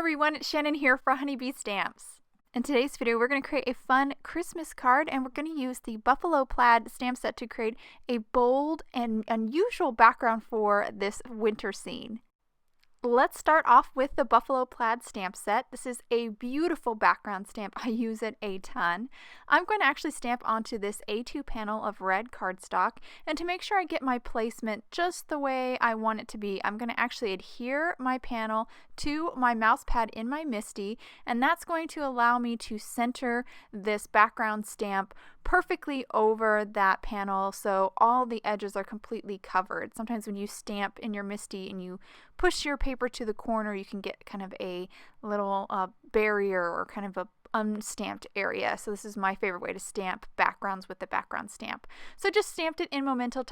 everyone, it's Shannon here for Honeybee Stamps. In today's video, we're going to create a fun Christmas card, and we're going to use the Buffalo Plaid stamp set to create a bold and unusual background for this winter scene. Let's start off with the Buffalo Plaid stamp set. This is a beautiful background stamp. I use it a ton. I'm going to actually stamp onto this A2 panel of red cardstock, and to make sure I get my placement just the way I want it to be, I'm going to actually adhere my panel to my mouse pad in my MISTI, and that's going to allow me to center this background stamp perfectly over that panel so all the edges are completely covered. Sometimes when you stamp in your MISTI and you push your paper to the corner, you can get kind of a little barrier or kind of a unstamped area. So this is my favorite way to stamp backgrounds with the background stamp. So just stamped it in Memento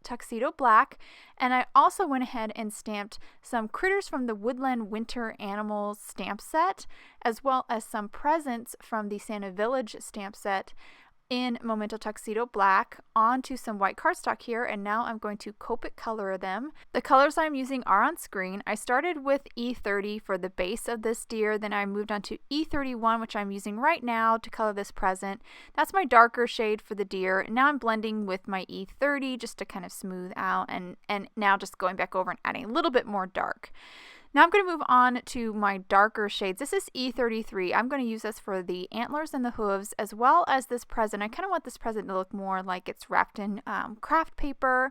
Tuxedo black, and I also went ahead and stamped some critters from the Woodland Winter Animals stamp set, as well as some presents from the Santa Village stamp set in Memento Tuxedo black onto some white cardstock here, and now I'm going to Copic color them. The colors I'm using are on screen. I started with E30 for the base of this deer, then I moved on to E31, which I'm using right now to color this present. That's my darker shade for the deer, and now I'm blending with my E30 just to kind of smooth out, and now just going back over and adding a little bit more dark. Now I'm going to move on to my darker shades. This is E33. I'm going to use this for the antlers and the hooves, as well as this present. I kind of want this present to look more like it's wrapped in craft paper.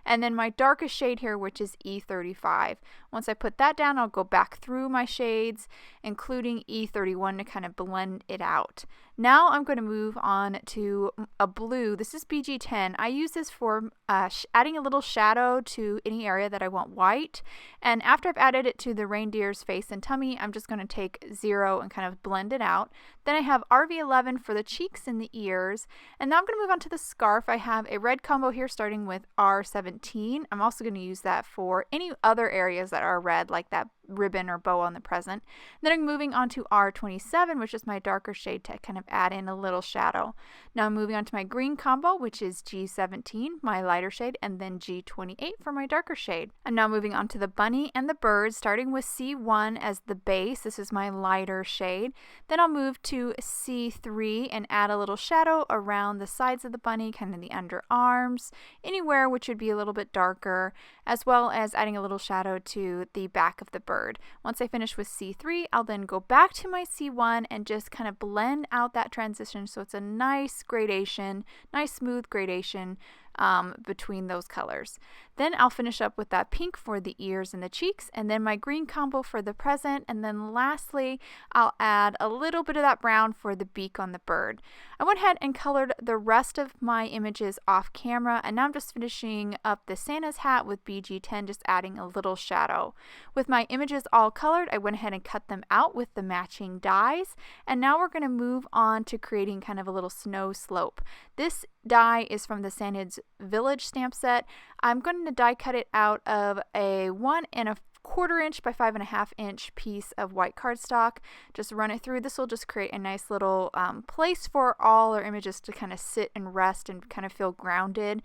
And then my darkest shade here, which is E35. Once I put that down, I'll go back through my shades, including E31, to kind of blend it out. Now I'm going to move on to a blue. This is BG10. I use this for adding a little shadow to any area that I want white. And after I've added it to the reindeer's face and tummy, I'm just going to take 0 and kind of blend it out. Then I have RV11 for the cheeks and the ears. And now I'm going to move on to the scarf. I have a red combo here starting with R17. I'm also going to use that for any other areas that are red, like that ribbon or bow on the present. Then I'm moving on to R27, which is my darker shade, to kind of add in a little shadow. Now I'm moving on to my green combo, which is G17, my lighter shade, and then G28 for my darker shade. I'm now moving on to the bunny and the bird, starting with C1 as the base. This is my lighter shade. Then I'll move to C3 and add a little shadow around the sides of the bunny, kind of the underarms, anywhere which would be a little bit darker, as well as adding a little shadow to the back of the bird. Once I finish with C3, I'll then go back to my C1 and just kind of blend out that transition so it's a nice gradation, nice smooth gradation between those colors. Then I'll finish up with that pink for the ears and the cheeks, and then my green combo for the present, and then lastly I'll add a little bit of that brown for the beak on the bird. I went ahead and colored the rest of my images off camera, and now I'm just finishing up the Santa's hat with BG10, just adding a little shadow. With my images all colored, I went ahead and cut them out with the matching dies, and now we're going to move on to creating kind of a little snow slope. This die is from the Santa's Village stamp set. I'm going to die cut it out of a 1 1/4 inch by 5.5 inch piece of white cardstock. Just run it through. This will just create a nice little place for all our images to kind of sit and rest and kind of feel grounded.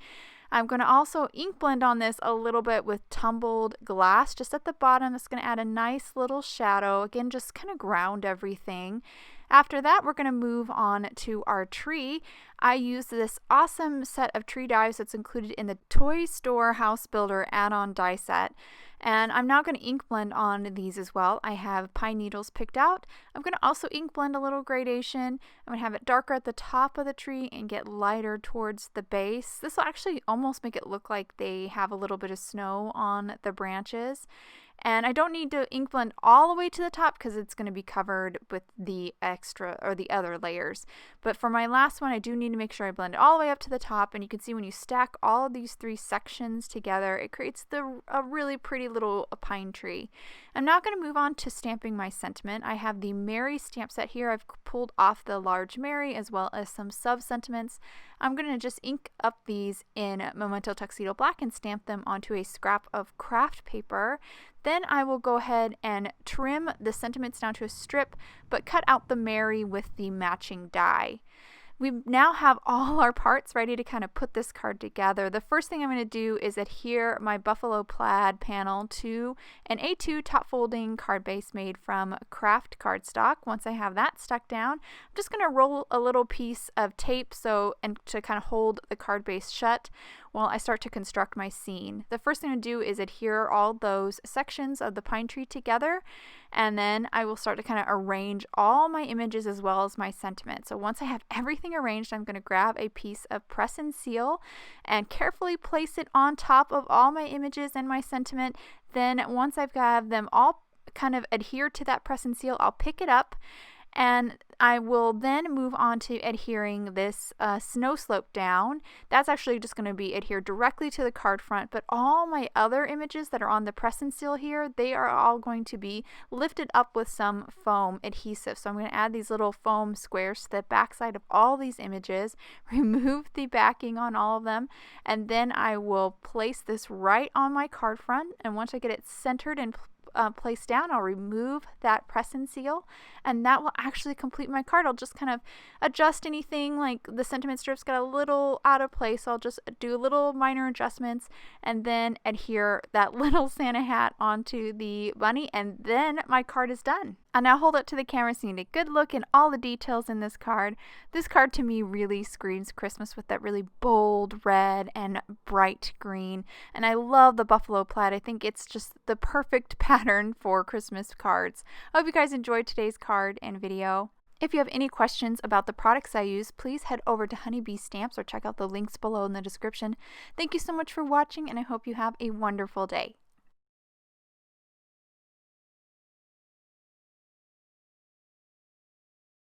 I'm going to also ink blend on this a little bit with tumbled glass just at the bottom. That's going to add a nice little shadow. Again, just kind of ground everything. After that, we're going to move on to our tree. I used this awesome set of tree dies that's included in the Toy Store House Builder add-on die set. And I'm now going to ink blend on these as well. I have pine needles picked out. I'm going to also ink blend a little gradation. I'm going to have it darker at the top of the tree and get lighter towards the base. This will actually almost make it look like they have a little bit of snow on the branches. And I don't need to ink blend all the way to the top because it's going to be covered with the extra or the other layers. But for my last one, I do need to make sure I blend it all the way up to the top. And you can see when you stack all of these 3 sections together, it creates a really pretty little pine tree. I'm now going to move on to stamping my sentiment. I have the Mary stamp set here. I've pulled off the large Mary as well as some sub-sentiments. I'm going to just ink up these in Memento Tuxedo black and stamp them onto a scrap of craft paper. Then I will go ahead and trim the sentiments down to a strip, but cut out the Mary with the matching die. We now have all our parts ready to kind of put this card together. The first thing I'm going to do is adhere my buffalo plaid panel to an A2 top folding card base made from craft cardstock. Once I have that stuck down, I'm just going to roll a little piece of tape and to kind of hold the card base shut while I start to construct my scene. The first thing to do is adhere all those sections of the pine tree together, and then I will start to kind of arrange all my images as well as my sentiment. So once I have everything arranged, I'm going to grab a piece of press and seal and carefully place it on top of all my images and my sentiment. Then once I've got them all kind of adhered to that press and seal, I'll pick it up, and I will then move on to adhering this snow slope down. That's actually just going to be adhered directly to the card front, but all my other images that are on the press and seal here, they are all going to be lifted up with some foam adhesive. So I'm going to add these little foam squares to the backside of all these images, remove the backing on all of them, and then I will place this right on my card front. And once I get it centered and placed down, I'll remove that press and seal, and that will actually complete my card. I'll just kind of adjust anything, like the sentiment strips got a little out of place. I'll just do little minor adjustments and then adhere that little Santa hat onto the bunny, and then my card is done. I'll now hold it to the camera so you get a good look in all the details in this card. This card to me really screams Christmas with that really bold red and bright green, and I love the buffalo plaid. I think it's just the perfect pattern for Christmas cards. I hope you guys enjoyed today's card and video. If you have any questions about the products I use, please head over to Honeybee Stamps or check out the links below in the description. Thank you so much for watching, and I hope you have a wonderful day.